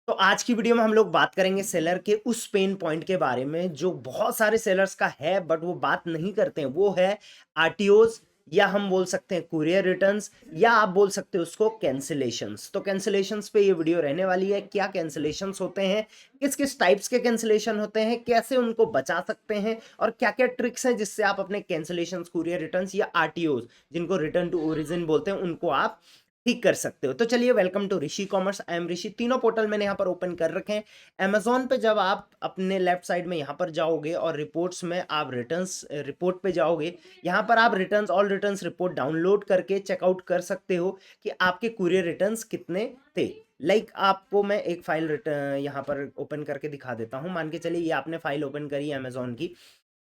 तो आज की वीडियो में हम लोग बात करेंगे सेलर के उस पेन पॉइंट के बारे में जो बहुत सारे सेलर्स का है बट वो बात नहीं करते हैं। वो है आरटीओज या हम बोल सकते हैं कुरियर रिटर्न्स या आप बोल सकते हो उसको कैंसिलेशंस। तो कैंसिलेशंस पे ये वीडियो रहने वाली है। क्या कैंसिलेशंस होते हैं, किस किस टाइप्स के कैंसिलेशन होते हैं, कैसे उनको बचा सकते हैं और क्या क्या ट्रिक्स हैं जिससे आप अपने कैंसिलेशंस, कुरियर रिटर्न्स या आरटीओज जिनको रिटर्न टू ओरिजिन बोलते हैं उनको आप ठीक कर सकते हो। तो चलिए, welcome to Rishi commerce. I am Rishi. तीनों पोर्टल मैंने यहाँ पर ओपन कर रखे हैं। अमेजोन पे जब आप अपने लेफ्ट साइड में यहाँ पर जाओगे और रिपोर्ट्स में आप रिटर्न्स रिपोर्ट पे जाओगे, यहाँ पर आप returns all returns report download करके चेकआउट कर सकते हो कि आपके कुरियर रिटर्न्स कितने थे। आपको मैं एक फाइल रिटर्न यहाँ पर ओपन करके दिखा देता हूँ। मान के चलिए ये आपने फाइल ओपन करी अमेजोन की।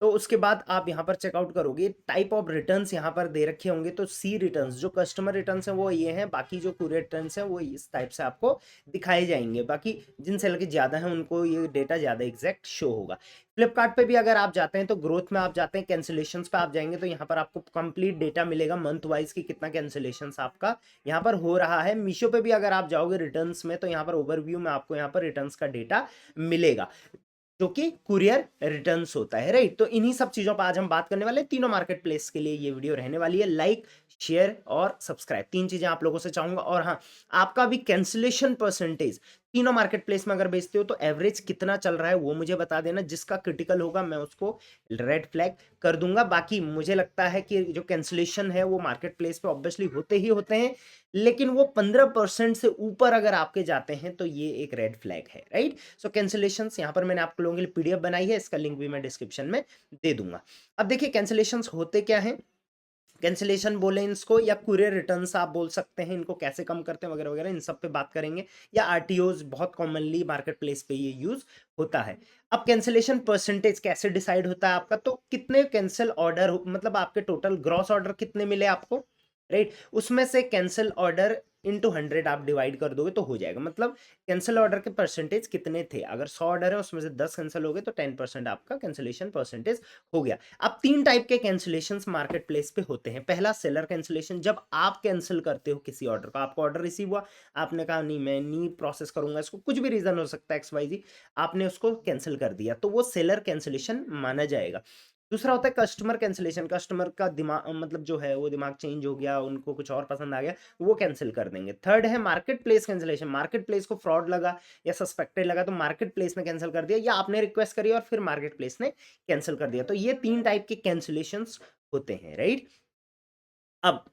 तो उसके बाद आप यहाँ पर चेकआउट करोगे, टाइप ऑफ रिटर्न्स यहाँ पर दे रखे होंगे। तो सी रिटर्न्स जो कस्टमर रिटर्न्स हैं वो ये हैं, बाकी जो कुरियर रिटर्न्स हैं वो इस टाइप से आपको दिखाए जाएंगे। बाकी जिन सेल के ज़्यादा हैं उनको ये डेटा ज़्यादा एग्जैक्ट शो होगा। फ्लिपकार्ट पे भी अगर आप जाते हैं तो ग्रोथ में आप जाते हैं, कैंसिलेशंस पे आप जाएंगे तो यहाँ पर आपको कंप्लीट डेटा मिलेगा मंथ वाइज की कितना कैंसिलेशंस आपका यहाँ पर हो रहा है। मीशो पे भी अगर आप जाओगे रिटर्न्स में तो यहाँ पर ओवरव्यू में आपको यहाँ पर रिटर्न्स का डेटा मिलेगा जो कि कुरियर रिटर्न्स होता है, राइट। तो इन्हीं सब चीजों पर आज हम बात करने वाले हैं। तीनों मार्केट प्लेस के लिए ये वीडियो रहने वाली है। लाइक, शेयर और सब्सक्राइब, तीन चीजें आप लोगों से चाहूंगा। और हाँ, आपका भी कैंसिलेशन परसेंटेज तीनों मार्केट प्लेस में अगर बेचते हो तो एवरेज कितना चल रहा है वो मुझे बता देना। जिसका क्रिटिकल होगा मैं उसको रेड फ्लैग कर दूंगा। बाकी मुझे लगता है कि जो कैंसिलेशन है वो मार्केट प्लेस पे ऑब्वियसली होते ही होते हैं, लेकिन वो 15% से ऊपर अगर आपके जाते हैं तो ये एक रेड फ्लैग है, राइट। सो कैंसिलेशंस यहाँ पर मैंने आप लोगों के लिए पीडीएफ बनाई है, इसका लिंक भी मैं डिस्क्रिप्शन में दे दूंगा। अब देखिए कैंसिलेशंस होते क्या हैं। कैंसिलेशन बोले इसको या कुरियर रिटर्न्स आप बोल सकते हैं, इनको कैसे कम करते हैं वगैरह वगैरह इन सब पे बात करेंगे। या आरटीओज बहुत कॉमनली मार्केट प्लेस पे ये यूज होता है। अब कैंसिलेशन परसेंटेज कैसे डिसाइड होता है आपका, तो कितने कैंसिल ऑर्डर मतलब आपके टोटल ग्रॉस ऑर्डर कितने मिले आपको, राइट। उसमें से कैंसिल ऑर्डर इंटू 100 आप डिवाइड कर दोगे तो हो जाएगा। मतलब कैंसिल ऑर्डर के परसेंटेज कितने थे, अगर 100 ऑर्डर है उसमें से 10 कैंसिल हो गए तो 10% आपका कैंसिलेशन परसेंटेज हो गया। अब तीन टाइप के कैंसिलेशंस मार्केट प्लेस पे होते हैं। पहला सेलर कैंसिलेशन, जब आप कैंसिल करते हो किसी ऑर्डर को, आपको ऑर्डर रिसीव हुआ, आपने कहा नहीं मैं नहीं प्रोसेस करूंगा इसको, कुछ भी रीजन हो सकता है एक्स वाई जी, आपने उसको कैंसिल कर दिया तो वो सेलर कैंसिलेशन माना जाएगा। दूसरा होता है कस्टमर कैंसिलेशन। कस्टमर का दिमाग मतलब जो है वो दिमाग चेंज हो गया, उनको कुछ और पसंद आ गया, वो कैंसिल कर देंगे। थर्ड है market place cancellation. Market place को फ्रॉड लगा या सस्पेक्टेड लगा तो मार्केट प्लेस ने कैंसिल कर दिया, या आपने रिक्वेस्ट करी और फिर मार्केट प्लेस ने कैंसिल कर दिया। तो ये तीन टाइप के कैंसिलेशंस होते हैं, राइट। अब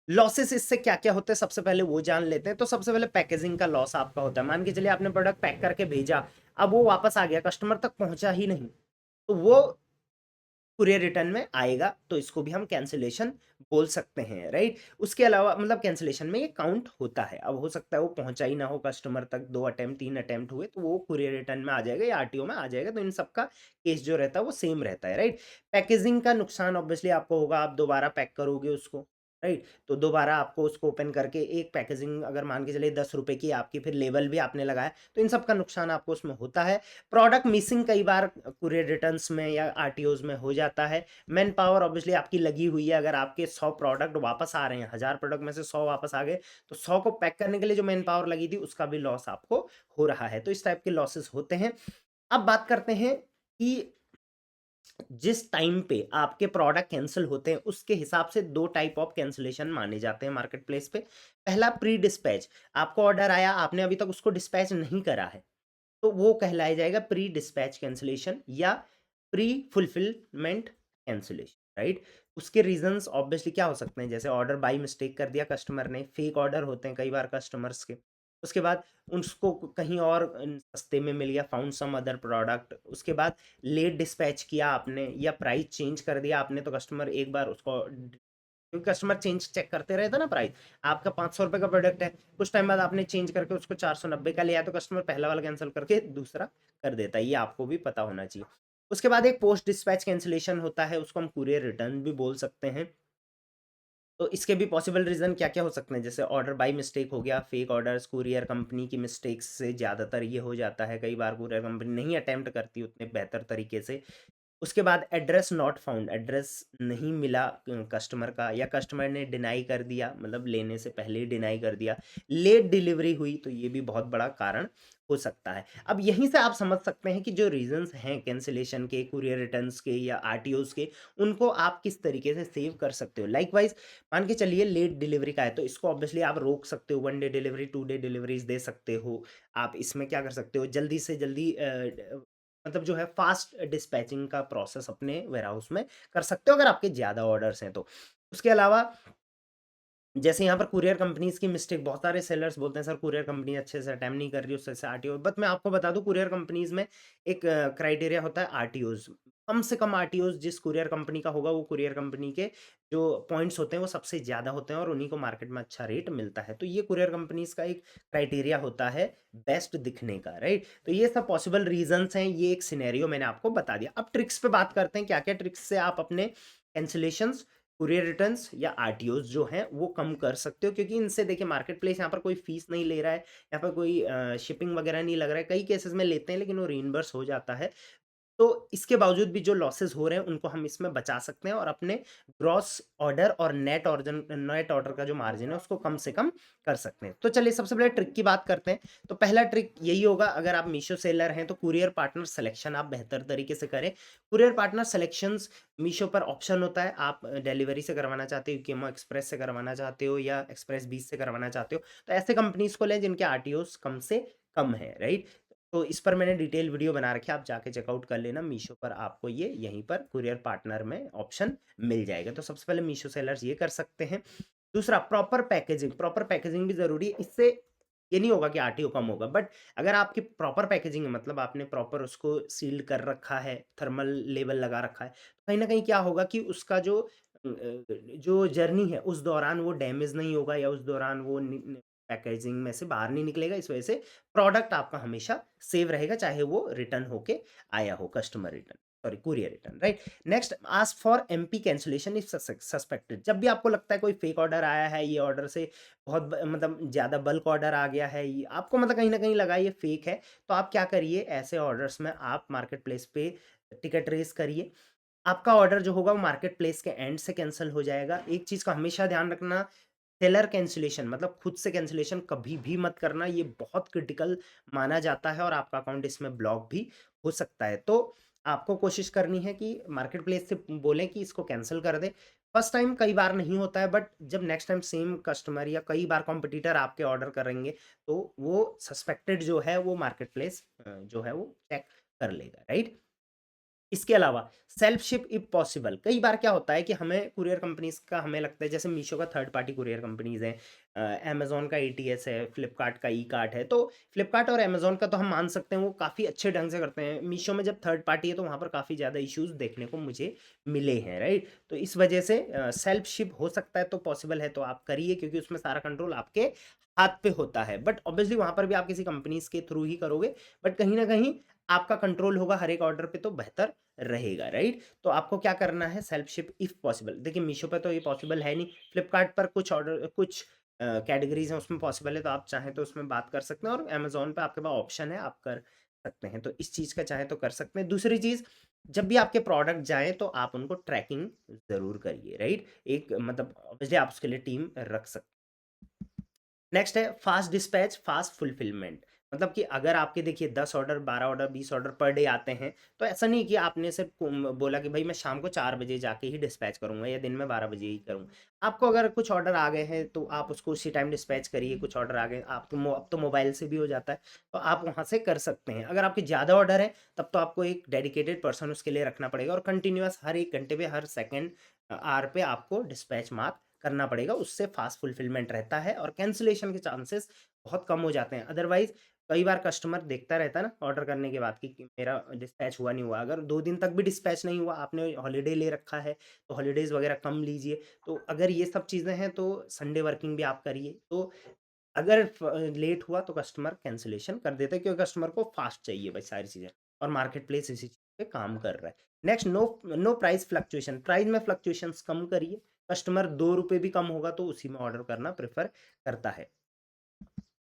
लॉसेस इससे क्या क्या होते हैं सबसे पहले वो जान लेते हैं। तो सबसे पहले पैकेजिंग का लॉस आपका होता है। मान के चलिए आपने प्रोडक्ट पैक करके भेजा, अब वो वापस आ गया, कस्टमर तक पहुंचा ही नहीं, तो वो कुरियर रिटर्न में आएगा, तो इसको भी हम कैंसिलेशन बोल सकते हैं, राइट। उसके अलावा मतलब कैंसिलेशन में ये काउंट होता है। अब हो सकता है वो पहुंचा ही ना हो कस्टमर तक, 2 अटेम्प्ट 3 अटेम्प्ट हुए तो वो कुरियर रिटर्न में आ जाएगा या आरटीओ में आ जाएगा। तो इन सबका केस जो रहता है वो सेम रहता है, राइट। पैकेजिंग का नुकसान ऑब्वियसली आपको होगा, आप दोबारा पैक करोगे उसको, राइट। तो दोबारा आपको उसको ओपन करके एक पैकेजिंग अगर मान के चलिए 10 रुपए की आपकी, फिर लेवल भी आपने लगाया, तो इन सब का नुकसान आपको उसमें होता है। प्रोडक्ट मिसिंग कई बार कुरियर रिटर्न्स में या आरटीओज में हो जाता है। मैन पावर ऑब्वियसली आपकी लगी हुई है, अगर आपके 100 प्रोडक्ट वापस आ रहे हैं, 1000 प्रोडक्ट में से 100 वापस आ गए, तो 100 को पैक करने के लिए जो मैन पावर लगी थी उसका भी लॉस आपको हो रहा है। तो इस टाइप के लॉसेस होते हैं। अब बात करते हैं कि जिस टाइम पे आपके प्रोडक्ट कैंसिल होते हैं उसके हिसाब से दो टाइप ऑफ कैंसिलेशन माने जाते हैं मार्केट प्लेस पे। पहला प्री डिस्पैच, आपको ऑर्डर आया, आपने अभी तक उसको डिस्पैच नहीं करा है, तो वो कहलाया जाएगा प्री डिस्पैच कैंसिलेशन या प्री फुलफिलमेंट कैंसिलेशन, राइट। उसके रीजंस ऑब्वियसली क्या हो सकते हैं, जैसे ऑर्डर बाई मिस्टेक कर दिया कस्टमर ने, फेक ऑर्डर होते हैं कई बार कस्टमर्स के। उसके बाद उसको कहीं और सस्ते में मिल गया, फाउंड सम अदर प्रोडक्ट। उसके बाद लेट डिस्पैच किया आपने या प्राइस चेंज कर दिया आपने, तो कस्टमर एक बार उसको, क्योंकि कस्टमर चेंज चेक करते रहता ना प्राइस। आपका 500 रुपए का प्रोडक्ट है, कुछ टाइम बाद आपने चेंज करके उसको 490 का लिया, तो कस्टमर पहला वाला कैंसिल करके दूसरा कर देता है। ये आपको भी पता होना चाहिए। उसके बाद एक पोस्ट डिस्पैच कैंसिलेशन होता है, उसको हम कुरियर रिटर्न भी बोल सकते हैं। तो इसके भी पॉसिबल रीजन क्या क्या हो सकते हैं, जैसे ऑर्डर बाई मिस्टेक हो गया, फेक ऑर्डर्स, कुरियर कंपनी की मिस्टेक्स से ज़्यादातर ये हो जाता है। कई बार कुरियर कंपनी नहीं अटेम्प्ट करती उतने बेहतर तरीके से, उसके बाद एड्रेस नॉट फाउंड, एड्रेस नहीं मिला कस्टमर का, या कस्टमर ने डिनाई कर दिया, मतलब लेने से पहले ही डिनाई कर दिया, लेट डिलीवरी हुई, तो ये भी बहुत बड़ा कारण हो सकता है। अब यहीं से आप समझ सकते हैं कि जो रीजंस हैं कैंसिलेशन के, कुरियर रिटर्न्स के या आरटीओज के, उनको आप किस तरीके से सेव कर सकते हो। लाइकवाइज मान के चलिए लेट डिलीवरी का है, तो इसको ऑब्वियसली आप रोक सकते हो, 1 डे डिलीवरी, 2 डे डिलीवरीज दे सकते हो। आप इसमें क्या कर सकते हो, जल्दी से जल्दी मतलब जो है फास्ट डिस्पैचिंग का प्रोसेस अपने वेयरहाउस में कर सकते हो अगर आपके ज़्यादा ऑर्डर्स हैं तो। उसके अलावा जैसे यहाँ पर कुरियर कंपनीज़ की मिस्टेक, बहुत सारे सेलर्स बोलते हैं सर कुरियर कंपनी अच्छे से अटेम्प्ट नहीं कर रही, उससे आरटीओ, बट मैं आपको बता दूँ कुरियर कंपनीज़ में एक क्राइटेरिया होता है आरटीओज़। कम से कम आरटीओज़ जिस कुरियर कंपनी का होगा, वो कुरियर कंपनी के जो पॉइंट्स होते हैं वो सबसे ज़्यादा होते हैं और उन्हीं को मार्केट में अच्छा रेट मिलता है। तो ये कुरियर कंपनीज़ का एक क्राइटेरिया होता है बेस्ट दिखने का, राइट? तो ये सब पॉसिबल रीज़न्स हैं, ये एक सिनेरियो मैंने आपको बता दिया। अब ट्रिक्स पे बात करते हैं, क्या-क्या ट्रिक्स से आप अपने कैंसलेशंस, कुरियर रिटर्न्स या आरटीओज जो हैं वो कम कर सकते हो, क्योंकि इनसे देखिए मार्केट प्लेस यहाँ पर कोई फीस नहीं ले रहा है, यहाँ पर कोई शिपिंग वगैरह नहीं लग रहा है, कई केसेस में लेते हैं लेकिन वो रीइंबर्स हो जाता है। तो इसके बावजूद भी जो लॉसेस हो रहे हैं उनको हम इसमें बचा सकते हैं और अपने ग्रॉस ऑर्डर और नेट ऑर्डर का जो मार्जिन है उसको कम से कम कर सकते हैं। तो चलिए सबसे पहले ट्रिक की बात करते हैं। तो पहला ट्रिक यही होगा, अगर आप मीशो सेलर हैं तो कुरियर पार्टनर सिलेक्शन आप बेहतर तरीके से करें। कुरियर पार्टनर सिलेक्शंस मीशो पर ऑप्शन होता है, आप डिलीवरी से करवाना चाहते हो, केमो एक्सप्रेस से करवाना चाहते हो या एक्सप्रेस 20 से करवाना चाहते हो, तो ऐसे कंपनीज को लें जिनके आरटीओस कम से कम है, राइट? तो इस पर मैंने डिटेल वीडियो बना रखी है, आप जाके चेकआउट कर लेना। मीशो पर आपको ये यहीं पर कुरियर पार्टनर में ऑप्शन मिल जाएगा। तो सबसे पहले मीशो सेलर्स ये कर सकते हैं। दूसरा प्रॉपर पैकेजिंग, प्रॉपर पैकेजिंग भी ज़रूरी है। इससे ये नहीं होगा कि आरटीओ कम होगा, बट अगर आपकी प्रॉपर पैकेजिंग है, मतलब आपने प्रॉपर उसको सील्ड कर रखा है, थर्मल लेबल लगा रखा है, तो कहीं न कहीं क्या होगा कि उसका जो जर्नी है उस दौरान वो डैमेज नहीं होगा या उस दौरान वो पैकेजिंग में से बाहर नहीं निकलेगा। इस वजह से प्रोडक्ट आपका हमेशा सेव रहेगा, चाहे वो रिटर्न होके आया हो, customer return, sorry courier return, right? Next, ask for MP cancellation if suspected. जब भी आपको लगता है कोई फेक ऑर्डर आया है, ये ऑर्डर से बहुत मतलब ज़्यादा बल्क ऑर्डर आ गया है, ये आपको मतलब कहीं ना कहीं लगा ये फेक है, तो आप क्या करिए, ऐसे ऑर्डर्स में आप मार्केट प्लेस पे टिकट रेस करिए। आपका ऑर्डर जो होगा वो मार्केट प्लेस के एंड से कैंसिल हो जाएगा। एक चीज़ का हमेशा ध्यान रखना, सेलर कैंसिलेशन मतलब खुद से कैंसिलेशन कभी भी मत करना, ये बहुत क्रिटिकल माना जाता है और आपका अकाउंट इसमें ब्लॉक भी हो सकता है। तो आपको कोशिश करनी है कि मार्केट प्लेस से बोलें कि इसको कैंसिल कर दे। फर्स्ट टाइम कई बार नहीं होता है, बट जब नेक्स्ट टाइम सेम कस्टमर या कई बार कॉम्पिटिटर आपके ऑर्डर करेंगे, तो वो सस्पेक्टेड जो है वो मार्केट प्लेस जो है वो चेक कर लेगा, राइट? इसके अलावा सेल्फ शिप इफ पॉसिबल, कई बार क्या होता है कि हमें कुरियर कंपनीज का हमें लगता है, जैसे मीशो का थर्ड पार्टी कुरियर कंपनीज हैं, अमेजोन का एटीएस है, फ्लिपकार्ट का ई कार्ट है, तो फ्लिपकार्ट और अमेजोन का तो हम मान सकते हैं वो काफ़ी अच्छे ढंग से करते हैं। मीशो में जब थर्ड पार्टी है तो वहाँ पर काफ़ी ज़्यादा इश्यूज देखने को मुझे मिले हैं, राइट? तो इस वजह से सेल्फ शिप हो सकता है, तो पॉसिबल है तो आप करिए, क्योंकि उसमें सारा कंट्रोल आपके हाथ पे होता है। बट ऑब्वियसली वहाँ पर भी आप किसी कंपनीज के थ्रू ही करोगे, बट कहीं ना कहीं आपका कंट्रोल होगा हर एक ऑर्डर पे, तो बेहतर रहेगा, राइट? तो आपको क्या करना है, सेल्फ शिप इफ पॉसिबल, देखिए मीशो पे तो ये पॉसिबल है नहीं, फ्लिपकार्ट पर कुछ ऑर्डर कुछ कैटेगरीज हैं उसमें पॉसिबल है, तो आप चाहें तो उसमें बात कर सकते हैं, और अमेजोन पे आपके पास ऑप्शन है, आप कर सकते हैं, तो इस चीज़ का चाहे तो कर सकते हैं। दूसरी चीज़, जब भी आपके प्रोडक्ट जाएं तो आप उनको ट्रैकिंग जरूर करिए, राइट? एक मतलब ऑब्वियसली आप उसके लिए टीम रख सकते। नेक्स्ट है फास्ट डिस्पैच, फास्ट फुलफिलमेंट। मतलब कि अगर आपके देखिए 10 order, 12 order, 20 order per day आते हैं, तो ऐसा नहीं कि आपने सिर्फ बोला कि भाई मैं शाम को 4 बजे जाके ही डिस्पैच करूंगा या दिन में 12 बजे ही करूंगा। आपको अगर कुछ ऑर्डर आ गए हैं तो आप उसको उसी टाइम डिस्पैच करिए। कुछ ऑर्डर आ गए आप तो अब तो मोबाइल से भी हो जाता है, तो आप वहाँ से कर सकते हैं। अगर आपके ज़्यादा ऑर्डर है तब तो आपको एक डेडिकेटेड पर्सन उसके लिए रखना पड़ेगा, और कंटिन्यूअस हर एक घंटे पे, हर सेकेंड आर पे आपको डिस्पैच मार्क करना पड़ेगा। उससे फास्ट फुलफिलमेंट रहता है और कैंसिलेशन के चांसेस बहुत कम हो जाते हैं। अदरवाइज कई बार कस्टमर देखता रहता है ना ऑर्डर करने के बाद कि मेरा डिस्पैच हुआ नहीं हुआ, अगर 2 दिन तक भी डिस्पैच नहीं हुआ, आपने हॉलीडे ले रखा है, तो हॉलीडेज वगैरह कम लीजिए। तो अगर ये सब चीज़ें हैं तो संडे वर्किंग भी आप करिए। तो अगर लेट हुआ तो कस्टमर कैंसिलेशन कर देता है, क्योंकि कस्टमर को फास्ट चाहिए भाई सारी चीज़ें, और मार्केट प्लेस इसी चीज़ पे काम कर रहा है। Next, no no price fluctuation, price में फ्लक्चुएशंस कम करिए। कस्टमर 2 रुपए भी कम होगा तो उसी में ऑर्डर करना प्रेफर करता है।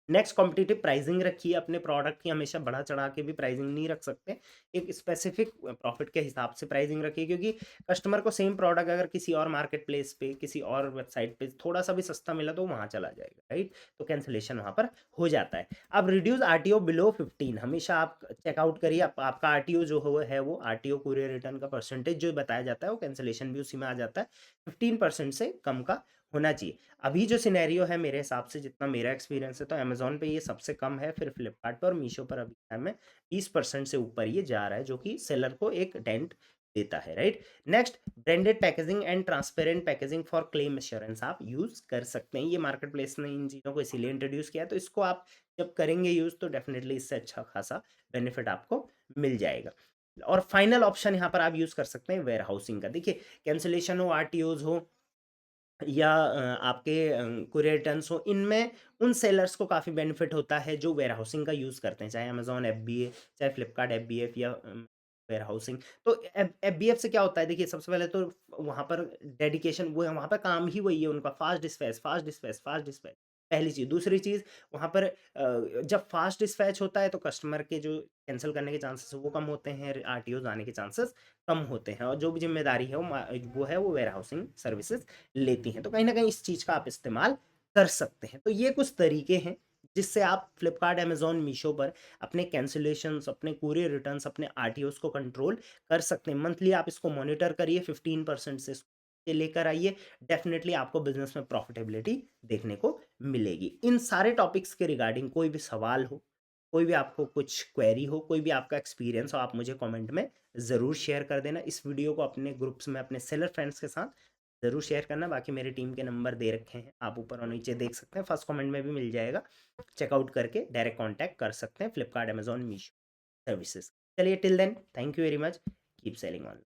नेक्स्ट कॉम्पिटिटिव प्राइसिंग रखिए अपने प्रोडक्ट की, हमेशा बढ़ा चढ़ा के भी प्राइसिंग नहीं रख सकते, एक स्पेसिफिक प्रॉफिट के हिसाब से प्राइसिंग रखिए, क्योंकि कस्टमर को सेम प्रोडक्ट अगर किसी और मार्केट प्लेस पे, किसी और वेबसाइट पे थोड़ा सा भी सस्ता मिला तो वहाँ चला जाएगा, राइट, तो कैंसिलेशन वहाँ पर हो जाता है। अब रिड्यूस आरटीओ बिलो 15, हमेशा आप चेकआउट करिए आपका आरटीओ जो है वो आरटीओ कुरियर रिटर्न का परसेंटेज जो बताया जाता है वो कैंसिलेशन भी उसी में आ जाता है, 15% से कम का होना चाहिए। अभी जो सिनेरियो है मेरे हिसाब से, जितना मेरा एक्सपीरियंस है, तो अमेजोन पे ये सबसे कम है, फिर फ्लिपकार्ट पर और मीशो पर अभी टाइम में 20% से ऊपर ये जा रहा है, जो कि सेलर को एक डेंट देता है, right. Next, branded packaging and transparent packaging for claim assurance आप यूज कर सकते हैं। ये मार्केट प्लेस ने इन चीज़ों को इसीलिए इंट्रोड्यूस किया है, तो इसको आप जब करेंगे यूज तो डेफिनेटली इससे अच्छा खासा बेनिफिट आपको मिल जाएगा। और फाइनल ऑप्शन यहाँ पर आप यूज कर सकते हैं वेयर हाउसिंग का। देखिए, कैंसिलेशन हो, आरटीओज हो, या आपके कुरियर रिटर्न्स हो, इनमें उन सेलर्स को काफ़ी बेनिफिट होता है जो वेयर हाउसिंग का यूज़ करते हैं, चाहे अमेजोन एफबीए, चाहे फ्लिपकार्ट एफबीएफ या वेयर हाउसिंग। तो एफबीएफ से क्या होता है, देखिए सबसे पहले तो वहाँ पर डेडिकेशन, वो वहाँ पर काम ही वही है उनका, fast dispatch, fast dispatch, fast dispatch, पहली चीज़। दूसरी चीज़, वहाँ पर जब फास्ट डिस्पैच होता है तो कस्टमर के जो कैंसिल करने के चांसेस वो कम होते हैं, आरटीओ आने के चांसेस कम होते हैं, और जो भी जिम्मेदारी है वो वेयर हाउसिंग सर्विसेज लेती हैं। तो कहीं ना कहीं इस चीज़ का आप इस्तेमाल कर सकते हैं। तो ये कुछ तरीके हैं जिससे आप फ्लिपकार्ट, अमेजोन, मीशो पर अपने कैंसिलेशंस, अपने कुरियर रिटर्न्स, अपने आरटीओस को कंट्रोल कर सकते हैं। मंथली आप इसको मॉनिटर करिए, 15% से लेकर आइए, डेफिनेटली आपको बिजनेस में प्रॉफिटेबिलिटी देखने को मिलेगी। इन सारे टॉपिक्स के रिगार्डिंग कोई भी सवाल हो, कोई भी आपको कुछ क्वेरी हो, कोई भी आपका एक्सपीरियंस हो, आप मुझे कमेंट में ज़रूर शेयर कर देना। इस वीडियो को अपने ग्रुप्स में, अपने सेलर फ्रेंड्स के साथ ज़रूर शेयर करना। बाकी मेरी टीम के नंबर दे रखे हैं, आप ऊपर और नीचे देख सकते हैं, फर्स्ट कमेंट में भी मिल जाएगा, चेकआउट करके डायरेक्ट कॉन्टैक्ट कर सकते हैं फ्लिपकार्ट, अमेजॉन, मीशो सर्विसेज। चलिए, till then, thank you very much, keep selling on.